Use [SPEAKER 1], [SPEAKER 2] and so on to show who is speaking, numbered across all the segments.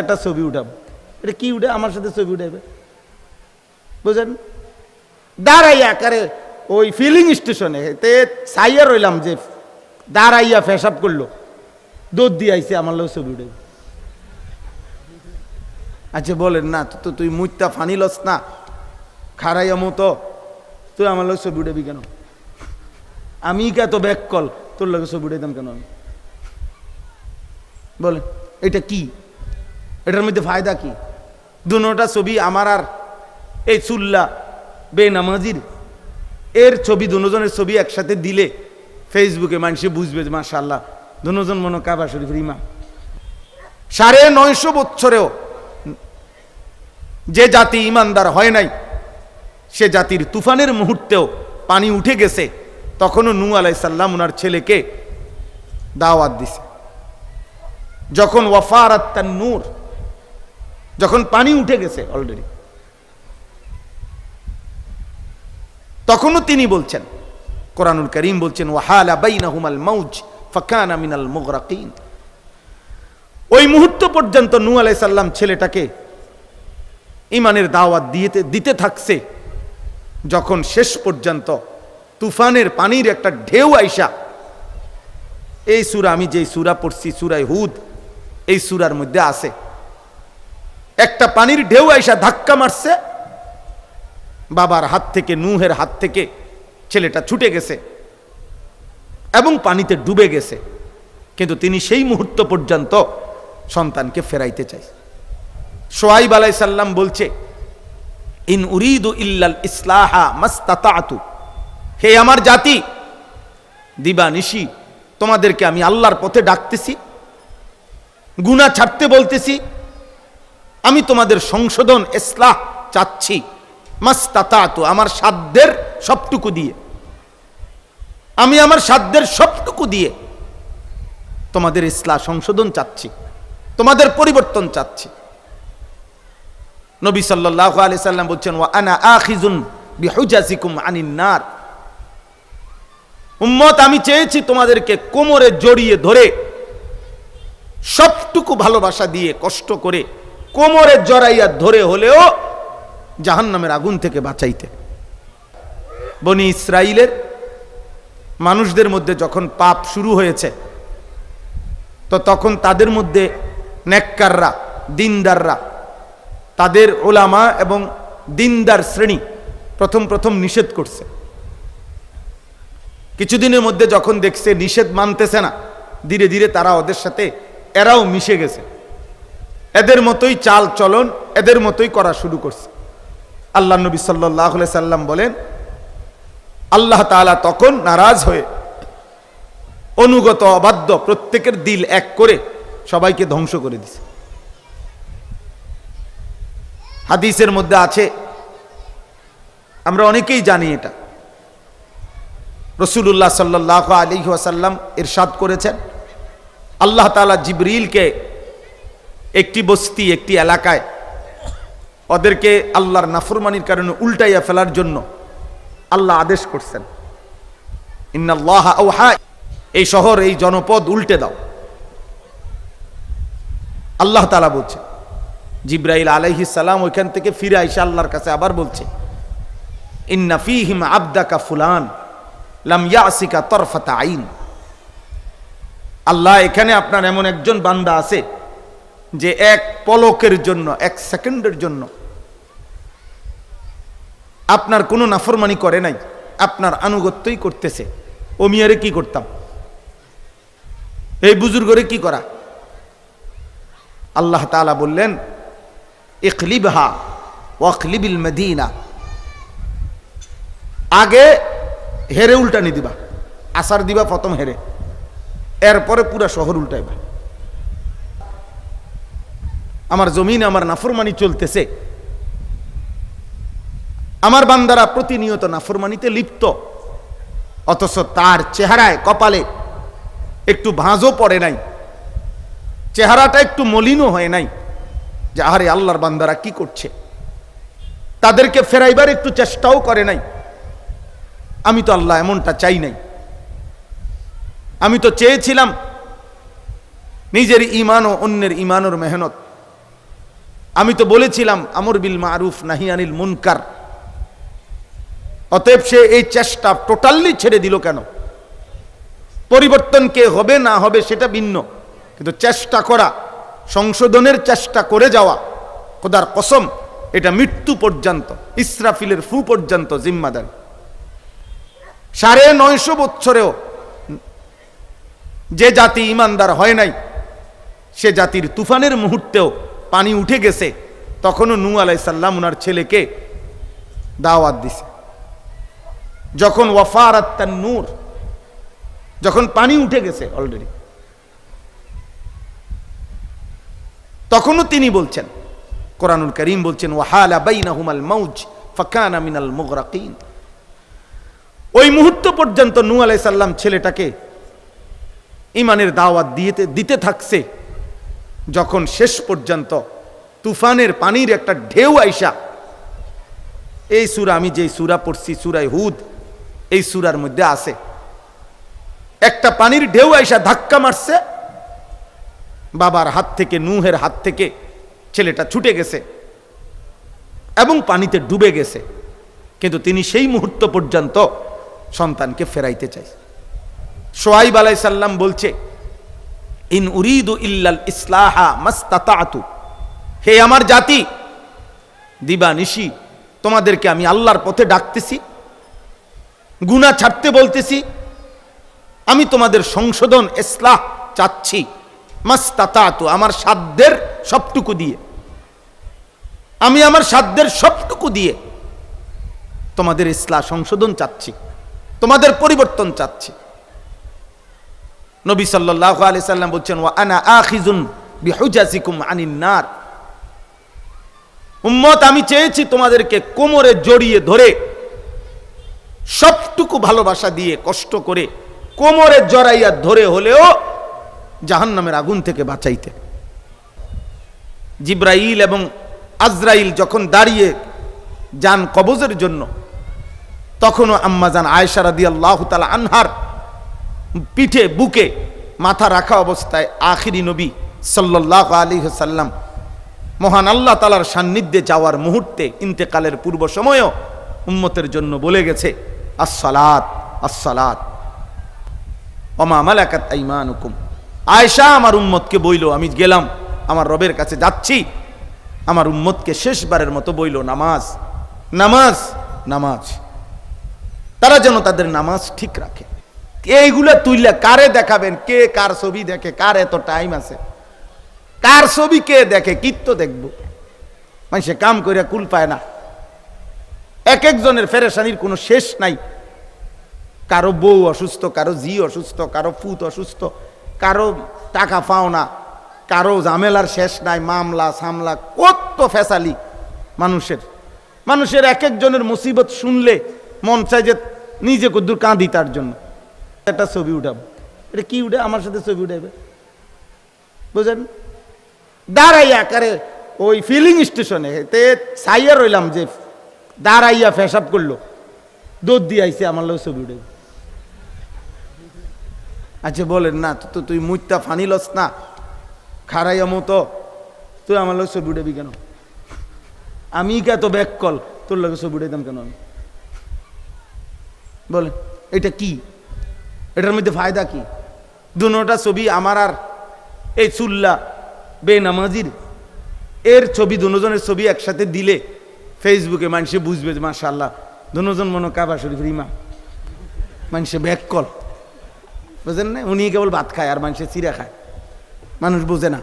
[SPEAKER 1] একটা ছবি উঠাবো, এটা কি উঠে আমার সাথে ছবি উঠাবে বুঝেন, দাঁড়াইয়া আকারে ওই ফিলিং স্টেশনে তে চাইয়া রইলাম যে দাঁড়াইয়া ফেসাব করলো, দুধ দিয়ে আইসে আমার লোক ছবি উঠে। আচ্ছা বলেন না তো, তুই মুইতা ফানি লস না খারাইয়া মতো, তুই আমার লোক ছবি উঠাবি কেন? আমি কে তো ব্যাক কল তোর লোক ছবি উঠাইতাম কেন আমি? বলেন এটা কি, এটার মধ্যে ফায়দা কি? দুটা ছবি আমার আর এই চুল্লা বেনামাজির এর ছবি, দুজনের ছবি একসাথে দিলে ফেসবুকে মানুষে বুঝবে যে মাশাআল্লাহ দুজন মনে কাবা শরীফের ইমাম। 950 বছরেও যে জাতি ইমানদার হয় নাই, সে জাতির তুফানের মুহূর্তেও পানি উঠে গেছে, তখনও নূহ আলাইহিস সালাম ওনার ছেলেকে দাওয়াত দিছে। যখন ওয়াফারাত তান্নুর, যখন পানি উঠে গেছে অলরেডি, তখনও তিনি বলছেন, কোরআনুল কারীম বলছেন ওয়াহালা বাইনাহুমাল মাউজ ফাকানা মিনাল মুগরাকিন। ওই মুহূর্ত পর্যন্ত নূহ আলাইহিস সালাম ছেলেটাকে ঈমানের দাওয়াত দিতে থাকছে, যখন শেষ পর্যন্ত তুফানের পানির একটা ঢেউ আইসা, এই সূরা আমি যেই সূরা পড়ছি সূরা হুদ, এই সূরার মধ্যে আছে একটা পানির ঢেউ আইসা ধাক্কা মারছে, বাবার হাত থেকে, নূহের হাত থেকে ছেলেটা ছুটে গেছে এবং পানিতে ডুবে গেছে, কিন্তু তিনি সেই মুহূর্ত পর্যন্ত সন্তানকে ফেরাইতে চাই। শুআয়ব আলাইহিস সালাম বলছে ইন উরিদু ইল্লাল ইসলাহা মাস্তাতাতু, হে আমার জাতি, দিবানিশি তোমাদেরকে আমি আল্লাহর পথে ডাকতেছি, গুনাহ ছাড়তে বলতেছি, আমি তোমাদের সংশোধন ইসলাহ চাচ্ছি, মাস্তাতাতু আমার সাধ্যের সবটুকু দিয়ে, আমি আমার সাধ্যের সবটুকু দিয়ে তোমাদের ইসলাহ সংশোধন চাচ্ছি, তোমাদের পরিবর্তন চাচ্ছি। নবী সাল্লাল্লাহু আলাইহি সাল্লাম বলছেন ওয়া আনা আখিজুন বিহুজাজিকুম আনিন নার, উম্মত আমি চেয়েছি তোমাদেরকে কোমরে জড়িয়ে ধরে সবটুকু ভালোবাসা দিয়ে কষ্ট করে কোমরে জড়াইয়া ধরে হলেও জাহান্নামের আগুন থেকে বাঁচাইতে। বনি ইসরাইলের মানুষদের মধ্যে যখন পাপ শুরু হয়েছে, তো তখন তাদের মধ্যে নেককাররা, দিনদাররা, তাদের উলামা এবং দিনদার শ্রেণী প্রথম নিষেধ করছে। কিছুদিনের মধ্যে যখন দেখছে নিষেধ মানতেছে না, ধীরে ধীরে তারা ওদের সাথে এরাও মিশে গেছে, এদের মতোই চাল চলন, এদের মতোই করা শুরু করছে। আল্লাহ নবী সাল্লাল্লাহু আলাইহি সাল্লাম বলেন আল্লাহ তাআলা তখন নারাজ হয়ে অনুগত অবাধ্য প্রত্যেকের দিল এক করে সবাইকে ধ্বংস করে দিছে। হাদিসের মধ্যে আছে, আমরা অনেকেই জানি এটা, রাসূলুল্লাহ সাল্লাল্লাহু আলাইহি ওয়াসাল্লাম ইরশাদ করেছেন আল্লাহ তাআলা জিবরিলকে একটি বস্তি, একটি এলাকায় ওদেরকে আল্লাহর নাফরমানির কারণে উল্টাইয়া ফেলার জন্য আল্লাহ আদেশ করছেন, ইন্নাল্লাহা আওহা, এই শহর, এই জনপদ উল্টে দাও। আল্লাহ তাআলা বলছে, জিবরাইল আলাইহিস সালাম ওইখান থেকে ফিরে আইসা আল্লাহর কাছে আবার বলছে ইন্না ফীহিম আবদাকা ফুলান লাম ইয়াসিকা তরফাতা আইন, আল্লাহ এখানে আপনার এমন একজন বান্দা আছে যে এক পলকের জন্য, এক সেকেন্ডের জন্য আপনার কোনো নাফরমানি করে নাই, আপনার আনুগত্যই করতেছে। ও মিয়ারে কি করতাম, এই বুজুর্গরে কি করা? আল্লাহ তাআলা বললেন ইকলিবহা ওয়াকলিবিল মদিনা, আগে হেরে উল্টানি দিবা, আসার দিবা প্রথম হেরে, এরপরে পুরা শহর উল্টাইবা। আমার জমিনে আমার নাফরমানি চলতেছে, আমার বান্দারা প্রতিনিয়ত নাফরমানিতে লিপ্ত, অথচ তার চেহারায়, কপালে একটু ভাঁজও পড়ে নাই, চেহারাটা একটু মলিনও হয় নাই যে আরে আল্লাহর বান্দারা কি করছে, তাদেরকে ফেরাইবার একটু চেষ্টাও করে নাই। আমি তো আল্লাহ এমনটা চাই নাই, আমি তো চেয়েছিলাম নিজের ঈমান ও অন্যের ঈমানের মেহনত আমি তো বলেছিলাম আমর বিল মারুফ নাহি আনিল মুনকার, অতএব সে এই চেষ্টা টোটালি ছেড়ে দিল কেন? পরিবর্তন কে হবে না হবে সেটা ভিন্ন, কিন্তু চেষ্টা করা, সংশোধনের চেষ্টা করে যাওয়া, খোদার কসম এটা মৃত্যু পর্যন্ত, ইসরাফিলের ফু পর্যন্ত জিম্মাদার। 950 বছরেও যে জাতি ইমানদার হয় নাই, সে জাতির তুফানের মুহূর্তেও পানি উঠে গেছে, তখনও নূহ আলাইহিস সালাম ওনার ছেলেকে দাওয়াত দিছে। যখন ওয়াফারাত তান্নুর, যখন পানি উঠে গেছে অলরেডি, তখনও তিনি বলছেন, কোরআনুল কারীম বলছেন ওয়াহালা বাইনাহুমাল মাউজ ফাকানা মিনাল মুগরাকিন। ওই মুহূর্ত পর্যন্ত নূহ আলাইহিস সালাম ছেলেটাকে ইমানের দাওয়াত দিতে থাকছে, যখন শেষ পর্যন্ত তুফানের পানির একটা ঢেউ আইসা, এই সূরা আমি যেই সূরা পড়ছি সূরা হুদ, এই সূরার মধ্যে আছে, একটা পানির ঢেউ আইসা ধাক্কা মারছে, বাবার হাত থেকে, নূহের হাত থেকে ছেলেটা ছুটে গেছে এবং পানিতে ডুবে গেছে, কিন্তু তিনি সেই মুহূর্ত পর্যন্ত সন্তানকে ফেরাইতে চাই। শুআয়ব আলাইহিস সালাম বলছে ইন উরিদু ইল্লাল ইসলাহা মাস্তাতাতু, হে আমার জাতি, দিবানিশি তোমাদেরকে আমি আল্লাহর পথে ডাকতেছি, গুনাহ ছাড়তে বলতেছি, আমি তোমাদের সংশোধন ইসলাহ চাচ্ছি, মাস্তাতাতু আমার সাধ্যের সবটুকু দিয়ে, আমি আমার সাধ্যের সবটুকু দিয়ে তোমাদের ইসলাহ সংশোধন চাচ্ছি, তোমাদের পরিবর্তন চাচ্ছি। নবী সাল্লাল্লাহু আলাইহি সাল্লাম বলছেন ওয়া আনা আখিযুন বিহুজাজিকুম আনিন নার, উম্মত আমি চেয়েছি তোমাদেরকে কোমরে জড়িয়ে ধরে সবটুকু ভালোবাসা দিয়ে কষ্ট করে কোমরে জড়াইয়া ধরে হলেও জাহান্নামের আগুন থেকে বাঁচাইতে। জিব্রাইল এবং আজরাইল যখন দাঁড়িয়ে যান কবজের জন্য, তখনও আম্মাজান আয়েশা রাদিয়াল্লাহু তাআলা আনহার পিঠে বুকে মাথা রাখা অবস্থায় আখিরি নবী সাল্লাল্লাহু আলাইহি সাল্লাম মহান আল্লাহ তাআলার সান্নিধ্যে যাওয়ার মুহূর্তে, ইন্তেকালের পূর্ব সময়েও উম্মতের জন্য বলে গেছে আসসালাত আসসালাত ওমা মালাকাত আইমানুকুম। আয়েশা আমার উম্মতকে বইল, আমি গেলাম আমার রবের কাছে যাচ্ছি, আমার উম্মতকে শেষবারের মতো বইল নামাজ নামাজ নামাজ, তারা যেন তাদের নামাজ ঠিক রাখে। এইগুলো তুইলা কারে দেখাবেন? কে কার ছবি দেখে? কার এত টাইম আছে? কার ছবি কে দেখে? কিত্ত দেখবো? মানুষে কাম করে কুল পায় না, এক একজনের ফেরেশানির কোনো শেষ নাই। কারো বউ অসুস্থ, কারো জি অসুস্থ, কারো ফুত অসুস্থ, কারো টাকা পাও না, কারো ঝামেলার শেষ নাই, মামলা সামলা, কত ফেসালি মানুষের এক একজনের মুসিবত শুনলে মন চায় যে নিজে কদ্দুর কাঁদি তার জন্য। একটা ছবি উঠাবো, এটা কি উঠে আমার সাথে ছবি উঠাবে, বুঝেন? দাঁড়াইয়া আকারে ওই ফিলিং স্টেশনে তে সাইয়া রইলাম যে দাঁড়াইয়া ফেসাব করলো, দুধ দিয়ে আইসে আমার লোক ছবি উঠে। আচ্ছা বলেন না, তো তুই মুইতা ফানি লস না, খারাইয়া মতো তুই আমার লোক ছবি উঠাবি কেন? আমি কে তো ব্যাক কল তোর লোক ছবি উঠাইতাম কেন আমি? বলেন এটা কি? এটার মধ্যে ফায়দা কি? দুটা ছবি আমার আর এই চুল্লা বেনামাজির এর ছবি, দুজনের ছবি একসাথে দিলে ফেসবুকে মানুষে বুঝবে যে মাশাআল্লাহ দুজন মনে কাবা শরীফের ইমাম, মানুষে ব্যাক কল, বুঝেন না? উনি কেবল ভাত খায় আর মানুষে চিরা খায়। মানুষ বোঝে না,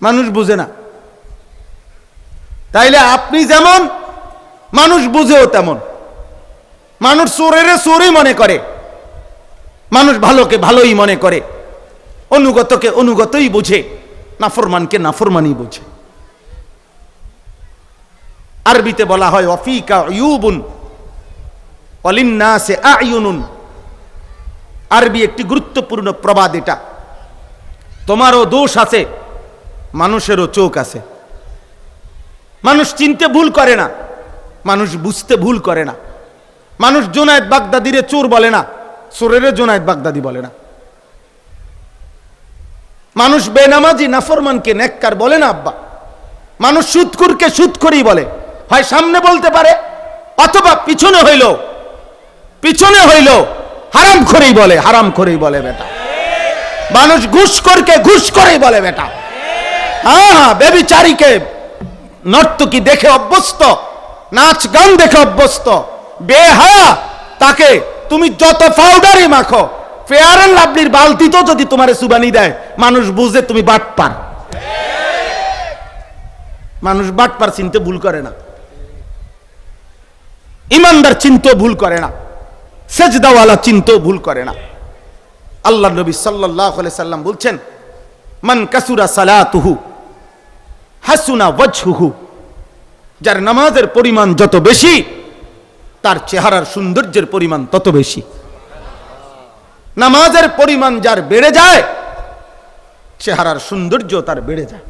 [SPEAKER 1] মানুষ বোঝে না। তাইলে আপনি যেমন, মানুষ বুঝেও তেমন। মানুষ চোরের চোরই মনে করে, মানুষ ভালোকে ভালোই মনে করে, অনুগতকে অনুগতই বোঝে, নাফরমানকে নাফরমানি বোঝে। আরবিতে বলা হয় ওয়াফিকা উয়ুবুন ওয়ালিন্নাসি আ'য়ুনুন। আরবি একটি গুরুত্বপূর্ণ প্রবাদ এটা। তোমারও দোষ আছে, মানুষেরও চোখ আছে। মানুষ চিনতে ভুল করে না, মানুষ বুঝতে ভুল করে না। মানুষ জুনায়েদ বাগদাদিরে চোর বলে না, চোরের জুনায়েদ বাগদাদি বলে না। মানুষ বেনামাজি নাফরমানকে নেককার বলে না আব্বা। মানুষ সুদখোরকে সুদখোরই বলে, হয় সামনে বলতে পারে অথবা পিছনে হইল হারামখোরই বলে, হারামখোরই বলে বেটা। মানুষ ঘুষখোরকে ঘুষখোরই বলে বেটা। হ্যাঁ, বেবিচারীকে নর্তকী দেখে অভ্যস্ত, নাচ গান দেখে অভ্যস্ত, বেহায়া তাকে তুমি যত পাউডারই মাখো, ফেয়ার এন্ড লাভলির বালতিতেও যদি তোমারে সুবানি দেয়, মানুষ বুঝে তুমি বাটপার। মানুষ বাটপার চিনতে ভুল করে না, ইমানদার চিনতেও ভুল করে না, সেজদাওয়ালা চিনতেও ভুল করে না। আল্লাহ নবী সাল্লাল্লাহু আলাইহি সাল্লাম বলছেন, মান কাসুরা সালাতুহু হাসুনা ওয়াজহুহু, যার নামাজের পরিমাণ যত বেশি তার চেহারার সৌন্দর্যের পরিমাণ তত বেশি। নামাজের পরিমাণ যার বেড়ে যায়, চেহারার সৌন্দর্য তার বেড়ে যায়।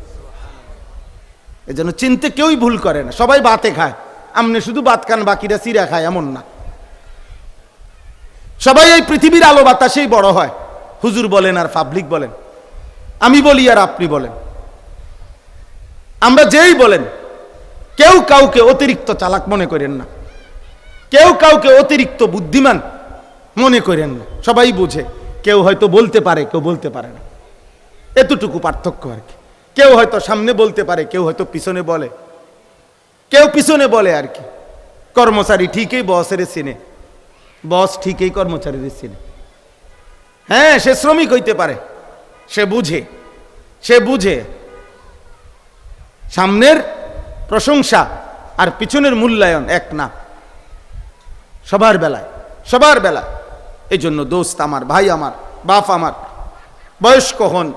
[SPEAKER 1] এজন্য চিনতে কেউই ভুল করে না। সবাই ভাতে খায়, আমনে শুধু ভাত খান, বাকিরা চিরা খায় এমন না। সবাই এই পৃথিবীর আলো বাতাসেই বড় হয়, হুজুর বলেন আর পাবলিক বলেন, আমি বলি আর আপনি বলেন, আমরা যেই বলেন, কেউ কাউকে অতিরিক্ত চালাক মনে করেন না, কেউ কাউকে অতিরিক্ত বুদ্ধিমান মনে করেন না। সবাই বুঝে, কেউ হয়তো বলতে পারে, কেউ বলতে পারে না, এতটুকু পার্থক্য আর কি। কেউ হয়তো সামনে বলতে পারে, কেউ হয়তো পিছনে বলে, কেউ পিছনে বলে আর কি। কর্মচারী ঠিকই বসের চিনে, বস ঠিকই কর্মচারীর চিনে। হ্যাঁ, সে শ্রমিক হইতে পারে, সে বুঝে সামনের প্রশংসা আর পিছনের মূল্যায়ন এক না সবার বেলায়। এই জন্য দোস্ত আমার, ভাই আমার, বাপ আমার, বয়স্ক হন,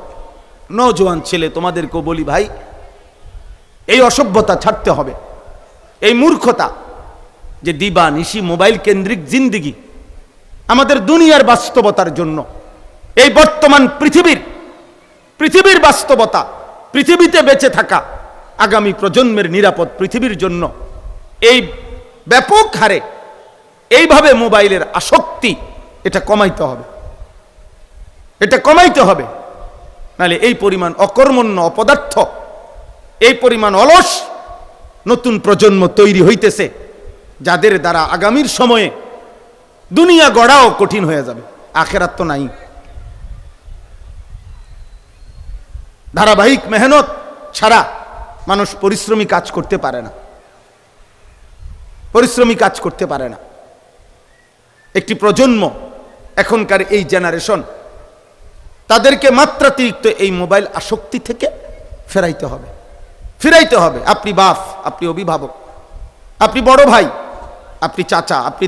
[SPEAKER 1] নওজোয়ান ছেলে, তোমাদেরকেও বলি ভাই, এই অসভ্যতা ছাড়তে হবে, এই মূর্খতা যে দিবা নিশি মোবাইল কেন্দ্রিক জিন্দিগি আমাদের দুনিয়ার বাস্তবতার জন্য, এই বর্তমান পৃথিবীর বাস্তবতা, পৃথিবীতে বেঁচে থাকা, আগামী প্রজন্মের নিরাপদ পৃথিবীর জন্য এই ব্যাপক হারে এইভাবে মোবাইলের আসক্তি এটা কমাইতে হবে। নাহলে এই পরিমাণ অকর্মণ্য অপদার্থ, এই পরিমাণ অলস নতুন প্রজন্ম তৈরি হইতেছে, যাদের দ্বারা আগামীর সময়ে দুনিয়া গড়াও কঠিন হয়ে যাবে, আখেরাত তো নাই। ধারাবাহিক মেহনত ছাড়া মানুষ পরিশ্রমী কাজ করতে পারে না। একটি প্রজন্ম, এখনকার এই জেনারেশন, তাদেরকে মাত্রাতিরিক্ত এই মোবাইল আসক্তি থেকে ফিরাইতে হবে। আপনি বাপ, আপনি অভিভাবক, আপনি বড় ভাই, আপনি চাচা, আপনি